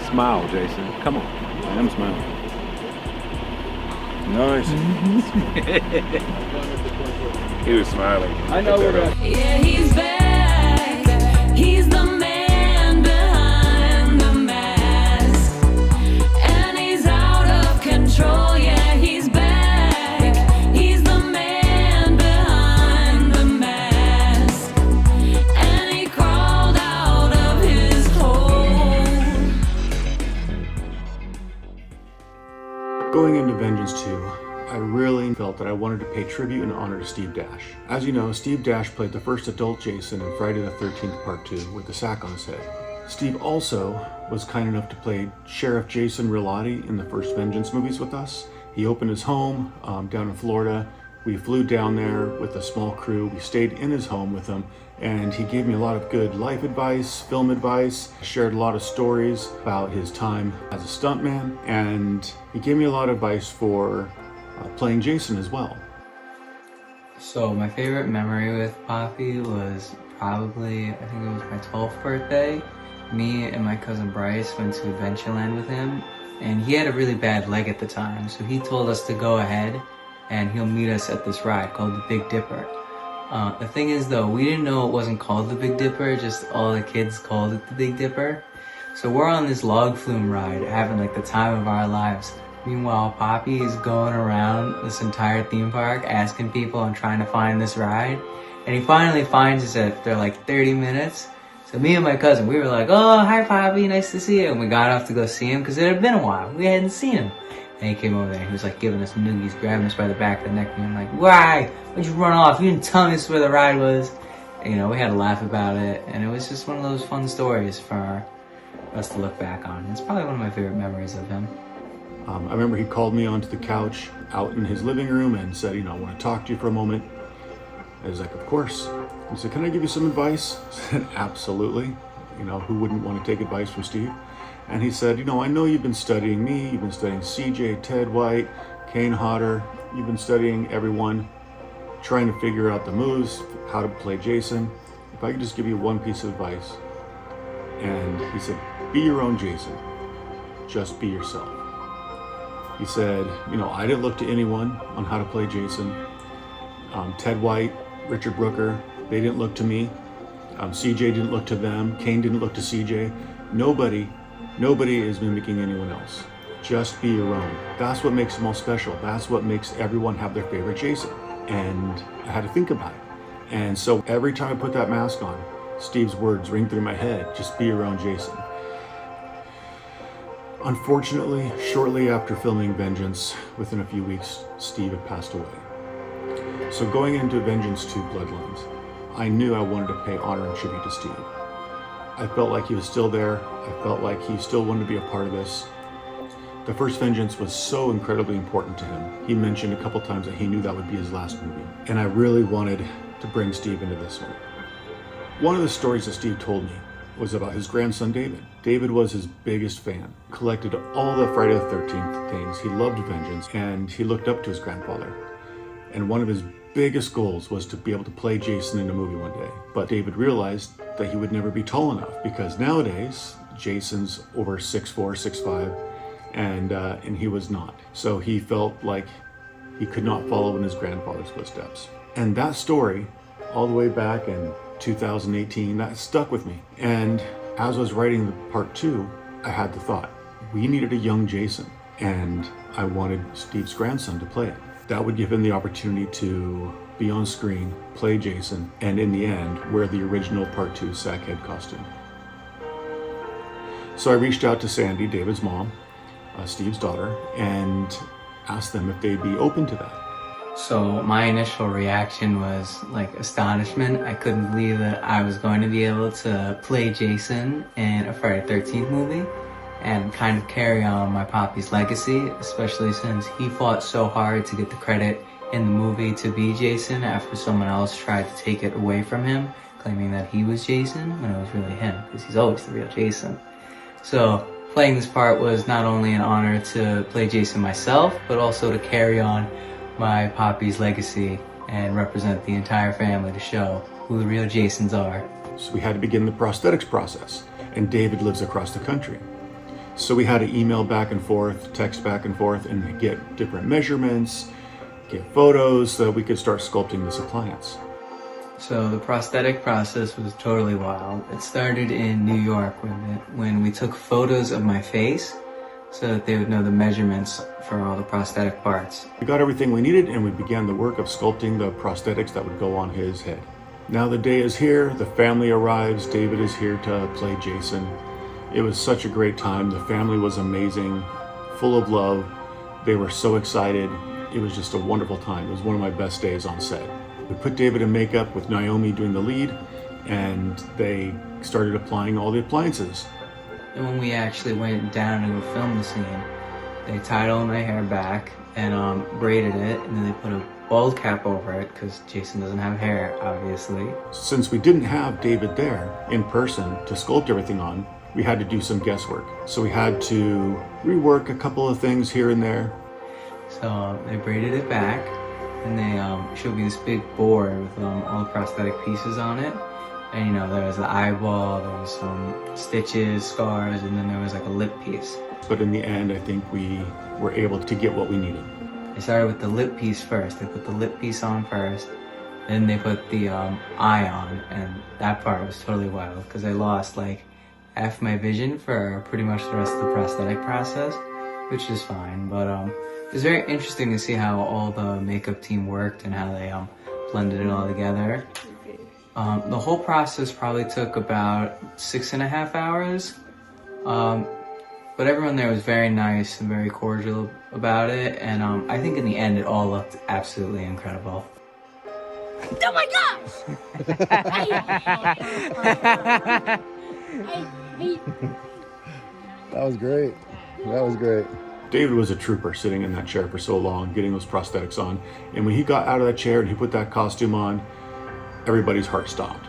Smile, Jason. Come on. I am smiling. Nice. He was smiling. I know we're gonna. Yeah, he's back. He's the man behind the mask. And he's out of control. Yeah, he's back. He's the man behind the mask. And he crawled out of his hole. Going into Vengeance 2, I really felt that I wanted to pay tribute and honor to Steve Dash. As you know, Steve Dash played the first adult Jason in Friday the 13th Part 2 with the sack on his head. Steve also was kind enough to play Sheriff Jason Rillotti in the first Vengeance movies with us. He opened his home down in Florida. We flew down there with a small crew. We stayed in his home with him, and he gave me a lot of good life advice, film advice, shared a lot of stories about his time as a stuntman, and he gave me a lot of advice for playing Jason as well. So my favorite memory with Poppy was probably, I think it was my 12th birthday. Me and my cousin Bryce went to Adventureland with him, and he had a really bad leg at the time, so he told us to go ahead and he'll meet us at this ride called the Big Dipper. The thing is though, we didn't know it wasn't called the Big Dipper, just all the kids called it the Big Dipper. So we're on this log flume ride, having like the time of our lives. Meanwhile, Poppy is going around this entire theme park asking people and trying to find this ride. And he finally finds us after like 30 minutes. So me and my cousin, we were like, oh, hi Poppy, nice to see you. And we got off to go see him because it had been a while. We hadn't seen him. And he came over there and he was like giving us noogies, grabbing us by the back of the neck. And I'm like, why? Why'd you run off? You didn't tell me this is where the ride was. And, you know, we had a laugh about it. And it was just one of those fun stories for us to look back on. It's probably one of my favorite memories of him. I remember he called me onto the couch out in his living room and said, you know, I want to talk to you for a moment. I was like, of course. He said, can I give you some advice? I said, absolutely. You know, who wouldn't want to take advice from Steve? And he said, you know, I know you've been studying me, you've been studying CJ, Ted White, Kane Hodder, you've been studying everyone, trying to figure out the moves, how to play Jason. If I could just give you one piece of advice. And he said, be your own Jason. Just be yourself. He said, you know, I didn't look to anyone on how to play Jason. Ted White, Richard Brooker, they didn't look to me. CJ didn't look to them. Kane didn't look to CJ. Nobody is mimicking anyone else. Just be your own. That's what makes them all special. That's what makes everyone have their favorite Jason. And I had to think about it. And so every time I put that mask on, Steve's words ring through my head, just be your own Jason. Unfortunately, shortly after filming Vengeance, within a few weeks, Steve had passed away. So going into Vengeance 2 Bloodlines, I knew I wanted to pay honor and tribute to Steve. I felt like he was still there. I felt like he still wanted to be a part of this. The first Vengeance was so incredibly important to him. He mentioned a couple times that he knew that would be his last movie. And I really wanted to bring Steve into this one. One of the stories that Steve told me was about his grandson, David. David was his biggest fan, collected all the Friday the 13th things. He loved Vengeance, and he looked up to his grandfather. And one of his biggest goals was to be able to play Jason in a movie one day. But David realized that he would never be tall enough, because nowadays, Jason's over 6'4", 6'5", and he was not. So he felt like he could not follow in his grandfather's footsteps. And that story, all the way back in 2018, that stuck with me. And as I was writing the part 2, I had the thought, we needed a young Jason, and I wanted Steve's grandson to play it. That would give him the opportunity to be on screen, play Jason, and in the end, wear the original part 2 sackhead costume. So I reached out to Sandy, David's mom, Steve's daughter, and asked them if they'd be open to that. So my initial reaction was like astonishment. I couldn't believe that I was going to be able to play Jason in a Friday the 13th movie and kind of carry on my Poppy's legacy, especially since he fought so hard to get the credit in the movie to be Jason after someone else tried to take it away from him, claiming that he was Jason when it was really him, because he's always the real Jason. So playing this part was not only an honor to play Jason myself, but also to carry on my Poppy's legacy and represent the entire family to show who the real Jasons are. So we had to begin the prosthetics process. and David lives across the country. So we had to email back and forth, text back and forth, and get different measurements, get photos so that we could start sculpting this appliance. So the prosthetic process was totally wild. It started in New York when we took photos of my face so that they would know the measurements for all the prosthetic parts. We got everything we needed and we began the work of sculpting the prosthetics that would go on his head. Now the day is here, the family arrives, David is here to play Jason. It was such a great time. The family was amazing, full of love. They were so excited. It was just a wonderful time. It was one of my best days on set. We put David in makeup with Naomi doing the lead, and they started applying all the appliances. And when we actually went down to go film the scene, they tied all my hair back and braided it, and then they put a bald cap over it because Jason doesn't have hair, obviously. Since we didn't have David there in person to sculpt everything on, we had to do some guesswork. So we had to rework a couple of things here and there. So they braided it back, and they showed me this big board with all the prosthetic pieces on it. And you know, there was the eyeball, there was some stitches, scars, and then there was like a lip piece. But in the end, I think we were able to get what we needed. They started with the lip piece first. They put the lip piece on first, then they put the eye on, and that part was totally wild because I lost like half my vision for pretty much the rest of the prosthetic process, which is fine. But it was very interesting to see how all the makeup team worked and how they blended it all together. The whole process probably took about 6.5 hours. But everyone there was very nice and very cordial about it, and I think in the end it all looked absolutely incredible. Oh my gosh! That was great. That was great. David was a trooper sitting in that chair for so long, getting those prosthetics on. And when he got out of that chair and he put that costume on, everybody's heart stopped.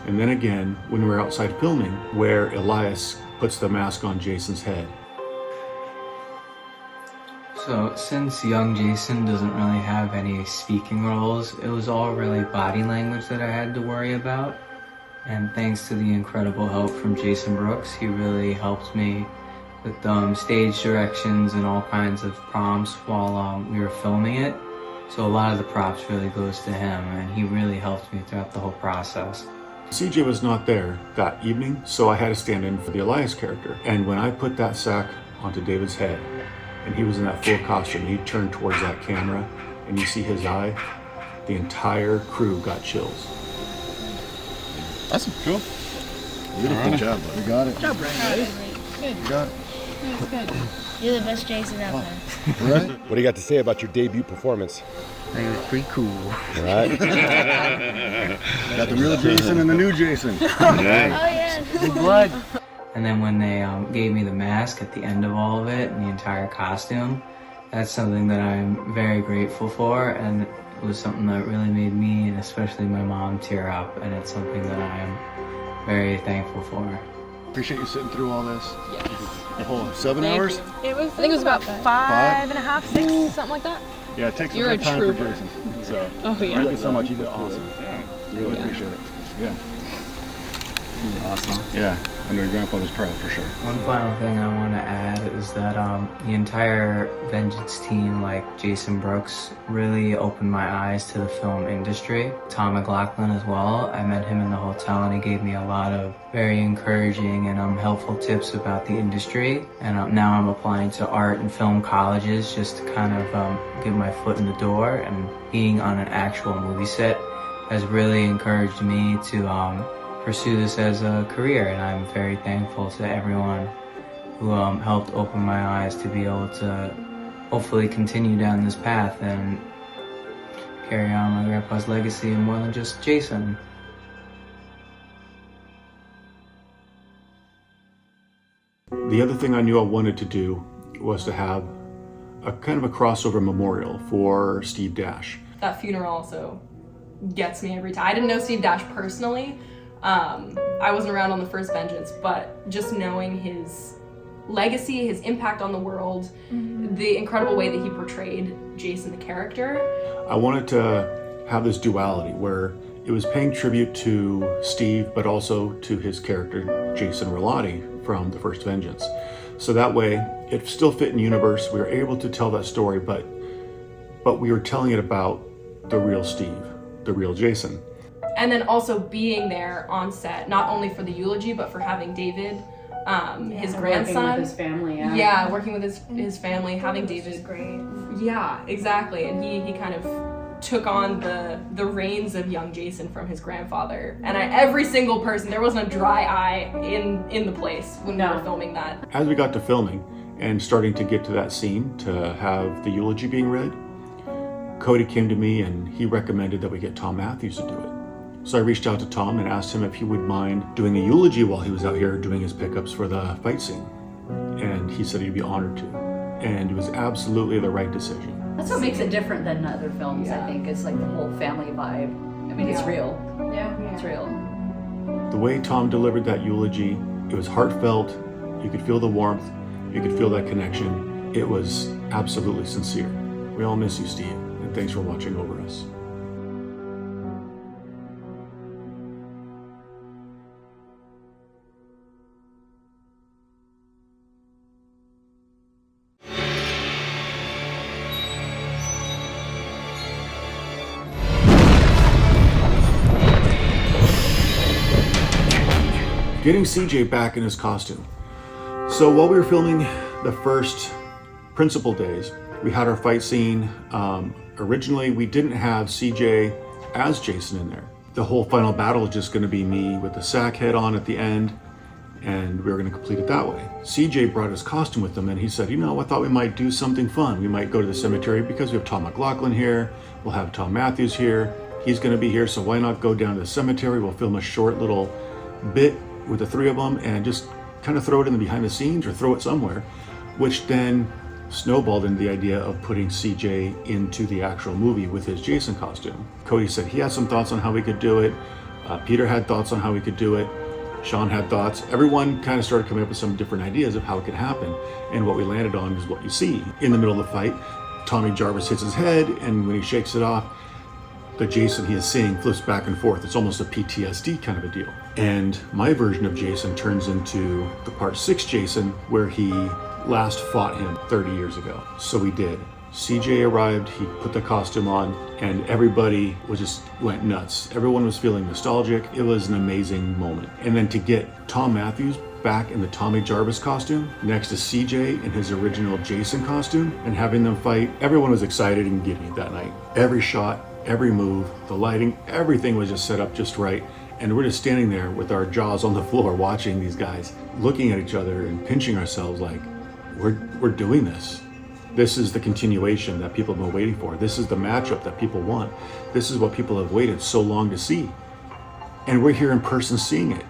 And then again, when we were outside filming, where Elias puts the mask on Jason's head. So since young Jason doesn't really have any speaking roles, it was all really body language that I had to worry about. And thanks to the incredible help from Jason Brooks, he really helped me with stage directions and all kinds of prompts while we were filming it. So a lot of the props really goes to him, and he really helped me throughout the whole process. CJ was not there that evening, so I had to stand in for the Elias character. And when I put that sack onto David's head, and he was in that full costume, and he turned towards that camera, and you see his eye, the entire crew got chills. That's cool. You did a good job, buddy. You got it. Good job, Brian. Good. You got it. That was good. You're the best Jason out there. Right? What do you got to say about your debut performance? I think it was pretty cool. Right? Got the real Jason and the new Jason. Oh yeah. Big blood. And then when they gave me the mask at the end of all of it and the entire costume, that's something that I'm very grateful for, and it was something that really made me and especially my mom tear up, and it's something that I am very thankful for. Appreciate you sitting through all this. Yes. The whole 7 Thank hours? you. I think it was about 5.5, 6, something like that. Yeah, it takes You're a a good time trooper. for Jason. So, Oh, yeah. thank you so much. You did awesome. Really appreciate it. Yeah. Awesome. Yeah. I know your grandfather's proud for sure. One final thing I want to add is that the entire Vengeance team, like Jason Brooks, really opened my eyes to the film industry. Thom McLoughlin as well. I met him in the hotel and he gave me a lot of very encouraging and helpful tips about the industry. And now I'm applying to art and film colleges just to kind of get my foot in the door, and being on an actual movie set has really encouraged me to pursue this as a career, and I'm very thankful to everyone who helped open my eyes to be able to hopefully continue down this path and carry on my grandpa's legacy of more than just Jason. The other thing I knew I wanted to do was to have a kind of a crossover memorial for Steve Dash. That funeral also gets me every time. I didn't know Steve Dash personally. I wasn't around on the first Vengeance, but just knowing his legacy, his impact on the world, the incredible way that he portrayed Jason the character. I wanted to have this duality where It was paying tribute to Steve, but also to his character, Jason Relati, from the first Vengeance. So that way, it still fit in the universe. We were able to tell that story, but we were telling it about the real Steve, the real Jason. And then also being there on set, not only for the eulogy, but for having David, his grandson. Working with his family, Yeah, working with his family, having David. Which is great. Yeah, exactly. And he kind of took on the reins of young Jason from his grandfather. And every single person, there wasn't a dry eye in the place when we were filming that. As we got to filming and starting to get to that scene to have the eulogy being read, Cody came to me and he recommended that we get Thom Mathews to do it. So I reached out to Thom and asked him if he would mind doing a eulogy while he was out here doing his pickups for the fight scene. And he said he'd be honored to. And it was absolutely the right decision. That's what makes it different than other films, I think. It's like the whole family vibe. I mean, it's real. Yeah, it's real. The way Thom delivered that eulogy, it was heartfelt. You could feel the warmth. You could feel that connection. It was absolutely sincere. We all miss you, Steve, and thanks for watching over us. Getting CJ back in his costume. So while we were filming the first principal days, we had our fight scene. Originally, we didn't have CJ as Jason in there. The whole final battle is just going to be me with the sack head on at the end, and we were going to complete it that way. CJ brought his costume with him, and he said, I thought we might do something fun. We might go to the cemetery because we have Tom McLoughlin here. We'll have Thom Mathews here. He's going to be here, so why not go down to the cemetery? We'll film a short little bit with the three of them and just kind of throw it in the behind the scenes or throw it somewhere, which then snowballed into the idea of putting CJ into the actual movie with his Jason costume. Cody said he had some thoughts on how we could do it. Peter had thoughts on how we could do it. Sean had thoughts. Everyone kind of started coming up with some different ideas of how it could happen. And what we landed on is what you see. In the middle of the fight, Tommy Jarvis hits his head, and when he shakes it off, the Jason he is seeing flips back and forth. It's almost a PTSD kind of a deal. And my version of Jason turns into the part 6 Jason, where he last fought him 30 years ago. So we did. CJ arrived, he put the costume on, and everybody went nuts. Everyone was feeling nostalgic. It was an amazing moment. And then to get Thom Mathews back in the Tommy Jarvis costume next to CJ in his original Jason costume and having them fight, everyone was excited and giddy that night. Every shot, every move, the lighting, everything was just set up just right. And we're just standing there with our jaws on the floor watching these guys, looking at each other and pinching ourselves like, we're doing this. This is the continuation that people have been waiting for. This is the matchup that people want. This is what people have waited so long to see. And we're here in person seeing it.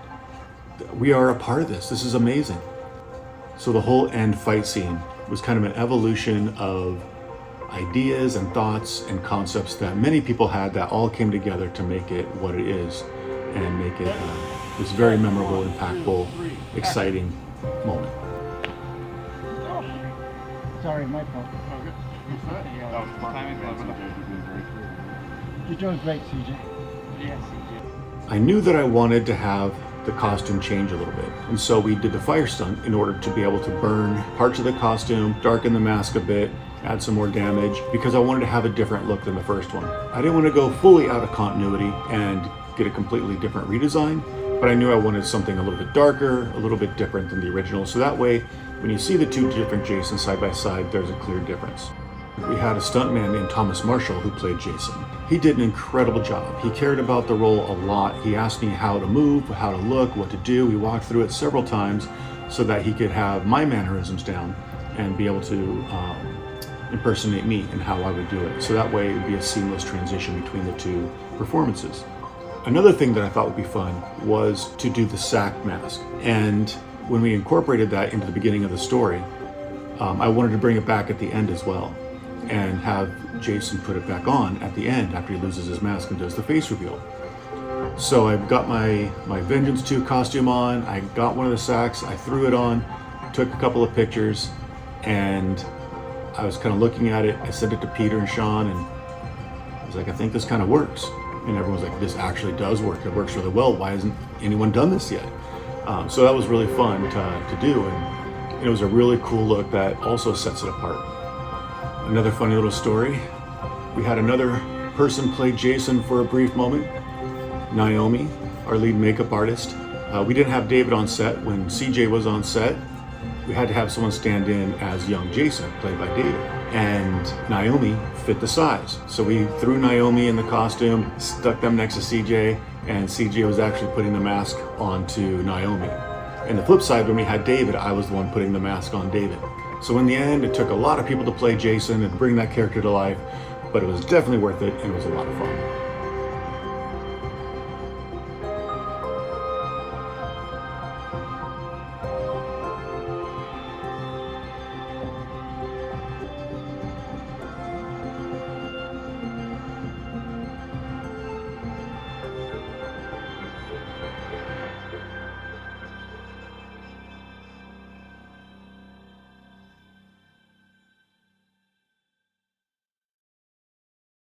We are a part of this. This is amazing. So the whole end fight scene was kind of an evolution of ideas and thoughts and concepts that many people had that all came together to make it what it is and make it this very memorable, impactful, exciting moment. Sorry, my fault. You're doing great, CJ. Yes, CJ. I knew that I wanted to have the costume change a little bit, and so we did the fire stunt in order to be able to burn parts of the costume, darken the mask a bit, add some more damage, because I wanted to have a different look than the first one. I didn't want to go fully out of continuity and get a completely different redesign, but I knew I wanted something a little bit darker, a little bit different than the original, so that way when you see the two different Jasons side by side, there's a clear difference. We had a stuntman named Thomas Marshall who played Jason. He did an incredible job. He cared about the role a lot. He asked me how to move, how to look, what to do. We walked through it several times so that he could have my mannerisms down and be able to impersonate me and how I would do it. So that way it would be a seamless transition between the two performances. Another thing that I thought would be fun was to do the sack mask. And when we incorporated that into the beginning of the story, I wanted to bring it back at the end as well and have Jason put it back on at the end after he loses his mask and does the face reveal. So I've got my Vengeance 2 costume on, I got one of the sacks, I threw it on, took a couple of pictures, and I was kind of looking at it. I sent it to Peter and Sean, and I was like, I think this kind of works. and everyone's like, this actually does work. It works really well. Why hasn't anyone done this yet? So that was really fun to do, and it was a really cool look that also sets it apart. Another funny little story, we had another person play Jason for a brief moment, Naomi, our lead makeup artist. We didn't have David on set. When CJ was on set, we had to have someone stand in as young Jason, played by David. And Naomi fit the size. So we threw Naomi in the costume, stuck them next to CJ, and CJ was actually putting the mask onto Naomi. And the flip side, when we had David, I was the one putting the mask on David. So in the end, it took a lot of people to play Jason and bring that character to life, but it was definitely worth it, and it was a lot of fun.